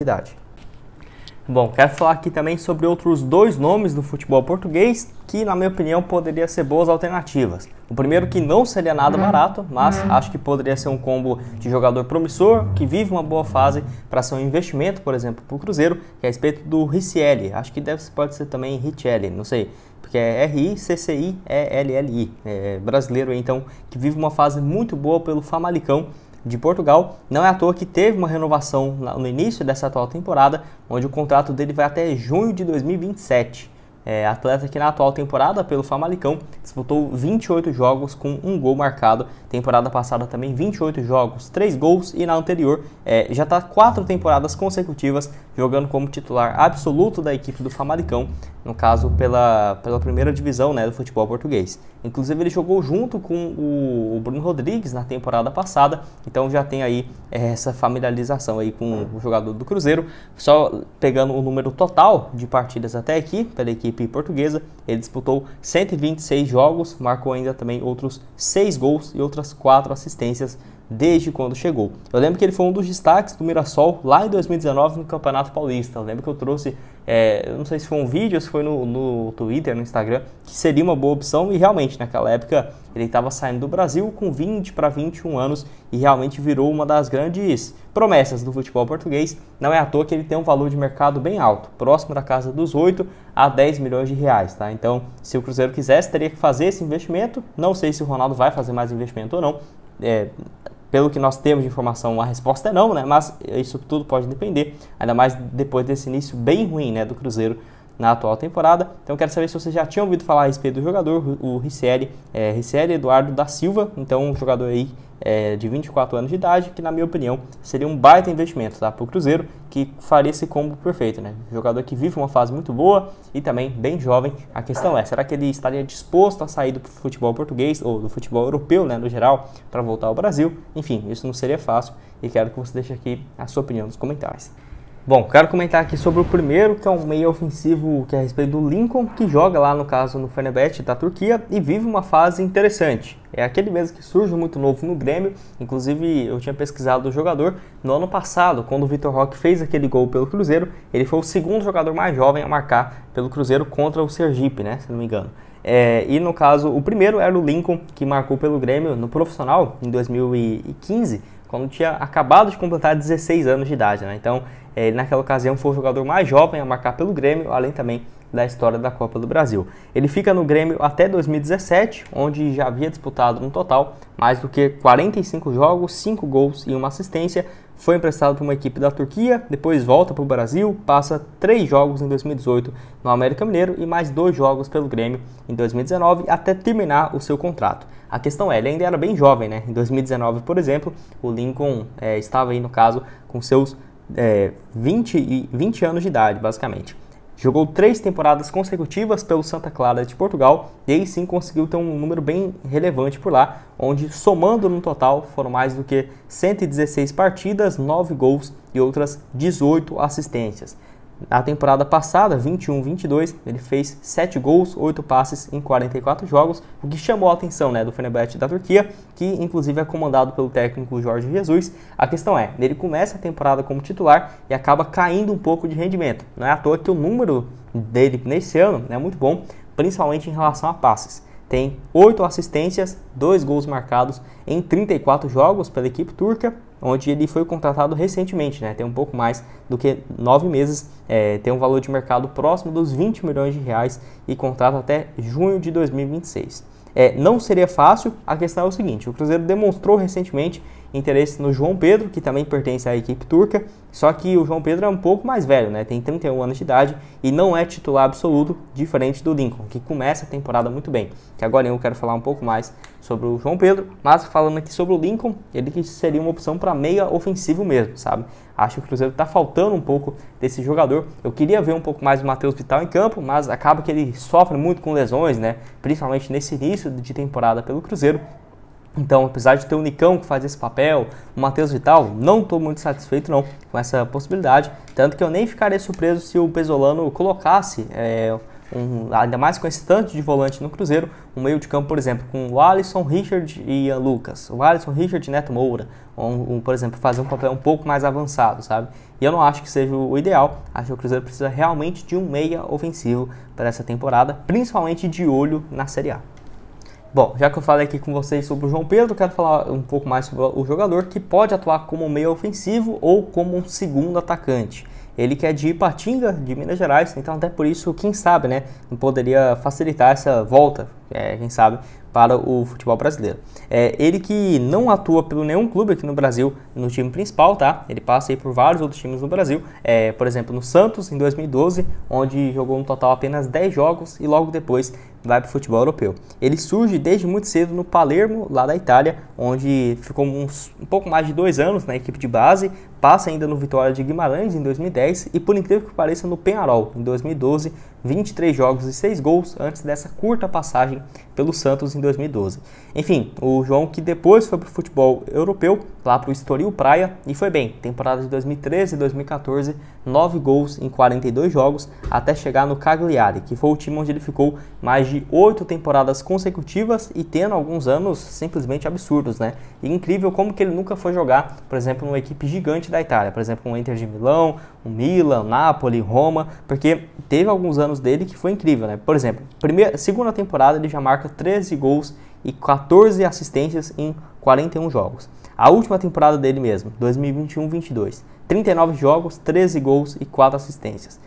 idade. Bom, quero falar aqui também sobre outros dois nomes do futebol português que, na minha opinião, poderiam ser boas alternativas. O primeiro que não seria nada barato, mas acho que poderia ser um combo de jogador promissor, que vive uma boa fase para ser um investimento, por exemplo, para o Cruzeiro, que é a respeito do Riccielli. Acho que pode ser também Riccielli, não sei, porque é R-I-C-C-I-E-L-L-I. É brasileiro, então, que vive uma fase muito boa pelo Famalicão de Portugal. Não é à toa que teve uma renovação no início dessa atual temporada, onde o contrato dele vai até junho de 2027. Atleta que na atual temporada pelo Famalicão disputou 28 jogos com um gol marcado. Temporada passada também 28 jogos, 3 gols, e na anterior já está 4 temporadas consecutivas jogando como titular absoluto da equipe do Famalicão, no caso pela primeira divisão, né, do futebol português. Inclusive ele jogou junto com o Bruno Rodrigues na temporada passada, então já tem aí essa familiarização aí com o jogador do Cruzeiro. Só pegando o número total de partidas até aqui pela equipe portuguesa, ele disputou 126 jogos, marcou ainda também outros 6 gols e outras 4 assistências desde quando chegou. Eu lembro que ele foi um dos destaques do Mirassol lá em 2019 no Campeonato Paulista. Eu lembro que eu trouxe, eu não sei se foi um vídeo ou se foi no Twitter, no Instagram, que seria uma boa opção, e realmente naquela época ele estava saindo do Brasil com 20 para 21 anos e realmente virou uma das grandes promessas do futebol português. Não é à toa que ele tem um valor de mercado bem alto, próximo da casa dos 8 a 10 milhões de reais, tá? Então, se o Cruzeiro quisesse, teria que fazer esse investimento. Não sei se o Ronaldo vai fazer mais investimento ou não. Pelo que nós temos de informação, a resposta é não, né? Mas isso tudo pode depender, ainda mais depois desse início bem ruim, né, do Cruzeiro na atual temporada. Então eu quero saber se vocês já tinham ouvido falar a respeito do jogador, o Riccielli, Riccielli Eduardo da Silva. Então um jogador aí de 24 anos de idade, que na minha opinião seria um baita investimento, tá, para o Cruzeiro, que faria esse combo perfeito, né? Jogador que vive uma fase muito boa e também bem jovem. A questão é, será que ele estaria disposto a sair do futebol português ou do futebol europeu, né, no geral, para voltar ao Brasil? Enfim, isso não seria fácil e quero que você deixe aqui a sua opinião nos comentários. Bom, quero comentar aqui sobre o primeiro, que é um meio ofensivo, que é a respeito do Lincoln, que joga lá, no caso, no Fenerbahçe da Turquia e vive uma fase interessante. É aquele mesmo que surge muito novo no Grêmio. Inclusive, eu tinha pesquisado o jogador no ano passado, quando o Vitor Roque fez aquele gol pelo Cruzeiro. Ele foi o segundo jogador mais jovem a marcar pelo Cruzeiro contra o Sergipe, né, se não me engano. E no caso, o primeiro era o Lincoln, que marcou pelo Grêmio no profissional em 2015, quando tinha acabado de completar 16 anos de idade, né? Então, naquela ocasião foi o jogador mais jovem a marcar pelo Grêmio, além também da história da Copa do Brasil. Ele fica no Grêmio até 2017, onde já havia disputado no total mais do que 45 jogos, 5 gols e uma assistência. Foi emprestado para uma equipe da Turquia, depois volta para o Brasil, passa 3 jogos em 2018 no América Mineiro e mais 2 jogos pelo Grêmio em 2019, até terminar o seu contrato. A questão ele ainda era bem jovem, né? Em 2019, por exemplo, o Lincoln estava aí, no caso, com seus 20 anos de idade, basicamente. Jogou 3 temporadas consecutivas pelo Santa Clara de Portugal e aí sim conseguiu ter um número bem relevante por lá, onde somando no total foram mais do que 116 partidas, 9 gols e outras 18 assistências. Na temporada passada, 21-22, ele fez 7 gols, 8 passes em 44 jogos, o que chamou a atenção, né, do Fenerbahçe da Turquia, que inclusive é comandado pelo técnico Jorge Jesus. A questão é, ele começa a temporada como titular e acaba caindo um pouco de rendimento. Não é à toa que o número dele nesse ano é muito bom, principalmente em relação a passes. Tem 8 assistências, 2 gols marcados em 34 jogos pela equipe turca, onde ele foi contratado recentemente, né? Tem um pouco mais do que 9 meses, tem um valor de mercado próximo dos 20 milhões de reais e contrato até junho de 2026. Não seria fácil. A questão é o seguinte, o Cruzeiro demonstrou recentemente interesse no João Pedro, que também pertence à equipe turca, só que o João Pedro é um pouco mais velho, né? Tem 31 anos de idade e não é titular absoluto, diferente do Lincoln, que começa a temporada muito bem. Que agora eu quero falar um pouco mais sobre o João Pedro, mas falando aqui sobre o Lincoln, ele que seria uma opção para meia ofensivo mesmo, sabe? Acho que o Cruzeiro está faltando um pouco desse jogador. Eu queria ver um pouco mais do Matheus Vital em campo, mas acaba que ele sofre muito com lesões, né? Principalmente nesse início de temporada pelo Cruzeiro. Então, apesar de ter o Nicão que faz esse papel, o Matheus Vital, não estou muito satisfeito não com essa possibilidade. Tanto que eu nem ficaria surpreso se o Pesolano colocasse ainda mais com esse tanto de volante no Cruzeiro, um meio de campo, por exemplo, com o Alisson, Richard e Ian Lucas. O Alisson, Richard e Neto Moura, por exemplo, fazer um papel um pouco mais avançado, sabe? E eu não acho que seja o ideal, acho que o Cruzeiro precisa realmente de um meia ofensivo para essa temporada, principalmente de olho na Série A. Bom, já que eu falei aqui com vocês sobre o João Pedro, quero falar um pouco mais sobre o jogador que pode atuar como meia ofensivo ou como um segundo atacante. Ele que é de Ipatinga, de Minas Gerais, então até por isso, quem sabe, né, não poderia facilitar essa volta, quem sabe, para o futebol brasileiro. Ele que não atua pelo nenhum clube aqui no Brasil, no time principal, tá? Ele passa aí por vários outros times no Brasil, por exemplo, no Santos, em 2012, onde jogou um total apenas 10 jogos e logo depois vai para o futebol europeu. Ele surge desde muito cedo no Palermo, lá da Itália, onde ficou um pouco mais de 2 anos na equipe de base, passa ainda no Vitória de Guimarães em 2010 e, por incrível que pareça, no Peñarol em 2012, 23 jogos e 6 gols antes dessa curta passagem pelo Santos em 2012. Enfim, o João que depois foi para o futebol europeu, lá para o Estoril Praia, e foi bem. Temporada de 2013 e 2014, 9 gols em 42 jogos, até chegar no Cagliari, que foi o time onde ele ficou mais de 8 temporadas consecutivas e tendo alguns anos simplesmente absurdos, né? E incrível como que ele nunca foi jogar, por exemplo, numa equipe gigante da Itália, por exemplo, um Inter de Milão, um Milan, Napoli, Roma, porque teve alguns anos dele que foi incrível, né? Por exemplo, segunda temporada ele já marca 13 gols e 14 assistências em 41 jogos. A última temporada dele mesmo, 2021-22, 39 jogos, 13 gols e 4 assistências.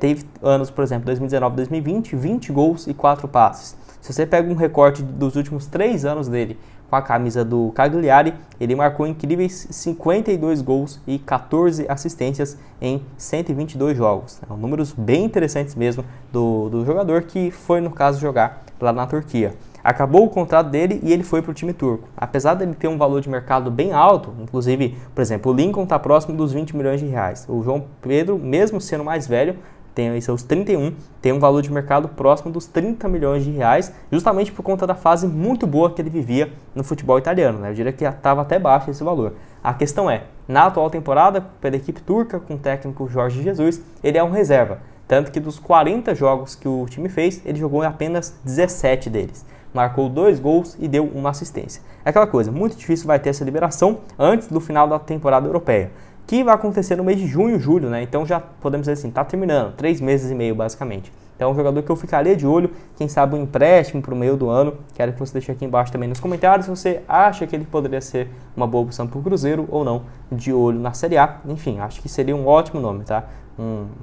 Teve anos, por exemplo, 2019-2020, 20 gols e 4 passes. Se você pega um recorte dos últimos 3 anos dele com a camisa do Cagliari, ele marcou incríveis 52 gols e 14 assistências em 122 jogos. São números bem interessantes mesmo do jogador que foi, no caso, jogar lá na Turquia. Acabou o contrato dele e ele foi para o time turco. Apesar dele ter um valor de mercado bem alto, inclusive, por exemplo, o Lincoln está próximo dos 20 milhões de reais. O João Pedro, mesmo sendo mais velho, tem aí seus 31, tem um valor de mercado próximo dos 30 milhões de reais, justamente por conta da fase muito boa que ele vivia no futebol italiano, né? Eu diria que estava até baixo esse valor. A questão é, na atual temporada, pela equipe turca, com o técnico Jorge Jesus, ele é um reserva. Tanto que dos 40 jogos que o time fez, ele jogou em apenas 17 deles. Marcou 2 gols e deu uma assistência. É aquela coisa, muito difícil vai ter essa liberação antes do final da temporada europeia, que vai acontecer no mês de junho e julho, né? Então já podemos dizer assim, tá terminando, 3 meses e meio basicamente. Então é um jogador que eu ficaria de olho, quem sabe um empréstimo para o meio do ano. Quero que você deixe aqui embaixo também nos comentários se você acha que ele poderia ser uma boa opção para o Cruzeiro ou não, de olho na Série A. Enfim, acho que seria um ótimo nome, tá?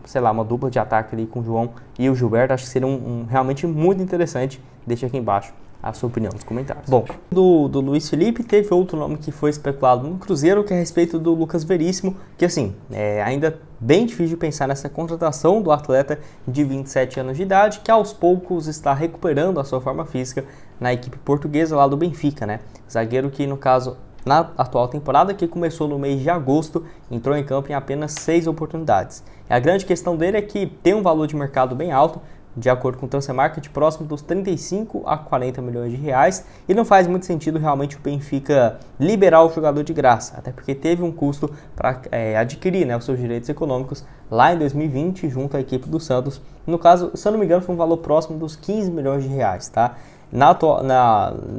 Sei lá, uma dupla de ataque ali com o João e o Gilberto, acho que seria realmente muito interessante. Deixa aqui embaixo a sua opinião nos comentários. Bom, do Luiz Felipe, teve outro nome que foi especulado no Cruzeiro, que é a respeito do Lucas Veríssimo, que assim, ainda bem difícil de pensar nessa contratação do atleta de 27 anos de idade, que aos poucos está recuperando a sua forma física na equipe portuguesa lá do Benfica, né? Zagueiro que, no caso, na atual temporada, que começou no mês de agosto, entrou em campo em apenas 6 oportunidades. E a grande questão dele é que tem um valor de mercado bem alto, de acordo com o Transfer Market, próximo dos 35 a 40 milhões de reais, e não faz muito sentido realmente o Benfica liberar o jogador de graça, até porque teve um custo para adquirir, né, os seus direitos econômicos lá em 2020 junto à equipe do Santos. No caso, se eu não me engano, foi um valor próximo dos 15 milhões de reais, tá?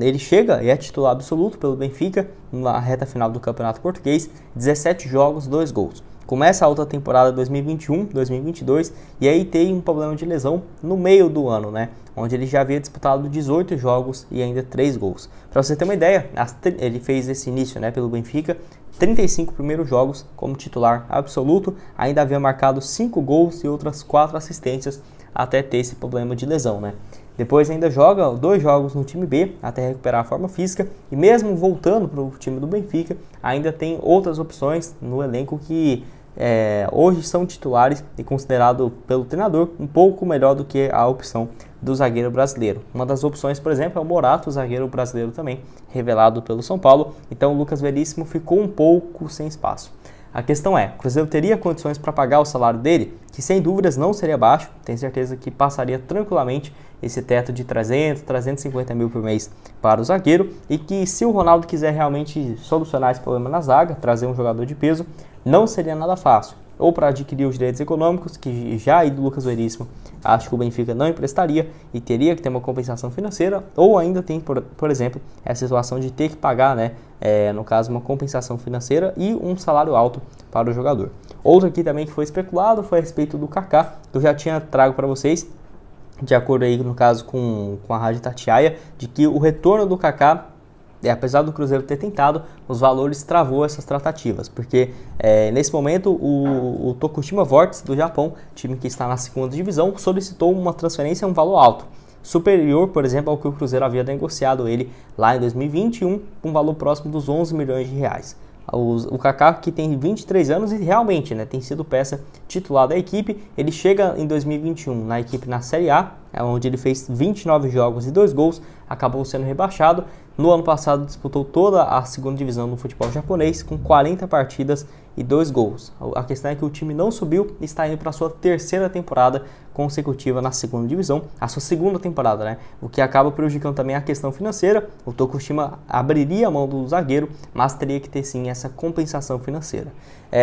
Ele chega e é titular absoluto pelo Benfica na reta final do Campeonato Português, 17 jogos, 2 gols. Começa a outra temporada 2021-2022 e aí tem um problema de lesão no meio do ano, né? Onde ele já havia disputado 18 jogos e ainda 3 gols. Para você ter uma ideia, ele fez esse início, né, pelo Benfica, 35 primeiros jogos como titular absoluto, ainda havia marcado 5 gols e outras 4 assistências até ter esse problema de lesão, né? Depois ainda joga 2 jogos no time B até recuperar a forma física e mesmo voltando para o time do Benfica, ainda tem outras opções no elenco que hoje são titulares e considerado pelo treinador um pouco melhor do que a opção do zagueiro brasileiro. Uma das opções, por exemplo, é o Morato, zagueiro brasileiro também, revelado pelo São Paulo. Então o Lucas Veríssimo ficou um pouco sem espaço. A questão é, o Cruzeiro teria condições para pagar o salário dele, que sem dúvidas não seria baixo, tenho certeza que passaria tranquilamente esse teto de 300, 350 mil por mês para o zagueiro, e que se o Ronaldo quiser realmente solucionar esse problema na zaga, trazer um jogador de peso, não seria nada fácil. ou para adquirir os direitos econômicos, que já aí do Lucas Veríssimo, acho que o Benfica não emprestaria e teria que ter uma compensação financeira, ou ainda tem, por exemplo, a situação de ter que pagar, né, no caso, uma compensação financeira e um salário alto para o jogador. Outro aqui também que foi especulado foi a respeito do Kaká, que eu já tinha trago para vocês, de acordo aí, no caso, com a Rádio Itatiaia, de que o retorno do Kaká, apesar do Cruzeiro ter tentado, os valores travou essas tratativas, porque nesse momento o Tokushima Vortex do Japão, time que está na segunda divisão, solicitou uma transferência a um valor alto, superior, por exemplo, ao que o Cruzeiro havia negociado ele lá em 2021, com um valor próximo dos 11 milhões de reais. O Kaká, que tem 23 anos e realmente, né, tem sido peça titular da equipe, ele chega em 2021 na equipe na Série A, onde ele fez 29 jogos e 2 gols, acabou sendo rebaixado. No ano passado disputou toda a segunda divisão do futebol japonês com 40 partidas e 2 gols. A questão é que o time não subiu e está indo para a sua terceira temporada consecutiva na segunda divisão, a sua segunda temporada, né? O que acaba prejudicando também a questão financeira. O Tokushima abriria a mão do zagueiro, mas teria que ter sim essa compensação financeira.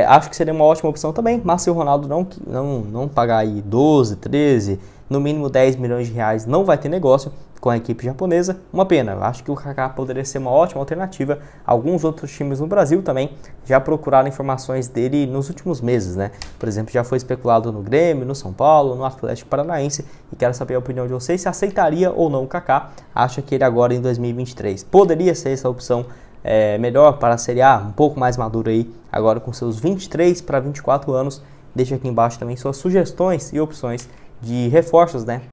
Acho que seria uma ótima opção também, mas se o Ronaldo não pagar aí 12, 13, no mínimo 10 milhões de reais, não vai ter negócio com a equipe japonesa. Uma pena, eu acho que o Kaká poderia ser uma ótima alternativa. Alguns outros times no Brasil também já procuraram informações dele nos últimos meses, né? Por exemplo, já foi especulado no Grêmio, no São Paulo, no Atlético Paranaense, e quero saber a opinião de vocês, se aceitaria ou não o Kaká. Acha que ele agora em 2023 poderia ser essa opção melhor para a Série A, um pouco mais maduro aí, agora com seus 23 para 24 anos. Deixa aqui embaixo também suas sugestões e opções de reforços, né,